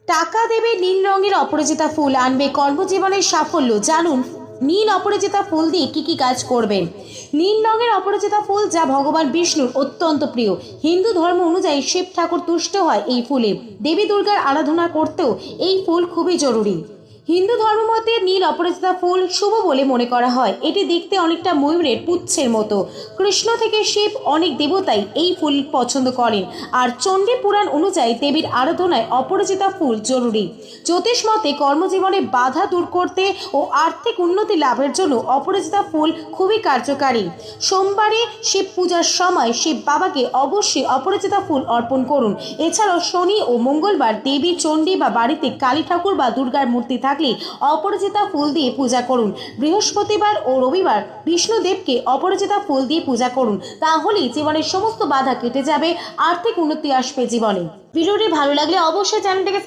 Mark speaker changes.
Speaker 1: টাকা দেবে নীল রঙের অপরাজিতা ফুল, আনবে কর্মজীবনের সাফল্য। জানুন নীল অপরাজিতা ফুল দিয়ে কি কি কাজ করবেন। নীল রঙের অপরাজিতা ফুল, যা ভগবান বিষ্ণুর অত্যন্ত প্রিয়। হিন্দু ধর্ম অনুযায়ী শিব ঠাকুর তুষ্ট হয় এই ফুলে। দেবী দুর্গার আরাধনা করতেও এই ফুল খুবই জরুরি। হিন্দু ধর্মমতে নীল অপরাজিতা ফুল শুভ বলে মনে করা হয়। এটি দেখতে অনেকটা ময়ূরের পুচ্ছের মতো। কৃষ্ণ থেকে শিব অনেক দেবতাই এই ফুল পছন্দ করেন। আর চণ্ডী পুরাণ অনুযায়ী দেবীর আরাধনায় অপরাজিতা ফুল জরুরি। জ্যোতিষ মতে কর্মজীবনে বাধা দূর করতে ও আর্থিক উন্নতি লাভের জন্য অপরাজিতা ফুল খুবই কার্যকারী। সোমবারে শিব পূজার সময় শিব বাবাকে অবশ্যই অপরাজিতা ফুল অর্পণ করুন। এছাড়াও শনি ও মঙ্গলবার দেবী, চণ্ডী বা বাড়িতে কালী ঠাকুর বা দুর্গার মূর্তি থাকলে অপরাজিতা ফুল দিয়ে পূজা করুন। বৃহস্পতিবার ও রবিবার বিষ্ণুদেবকে অপরাজিতা ফুল দিয়ে পূজা করুন। তাহলেই জীবনের সমস্ত বাধা কেটে যাবে, আর্থিক উন্নতি আসবে জীবনে। ভিডিওটি ভালো লাগলে অবশ্যই চ্যানেলটিকে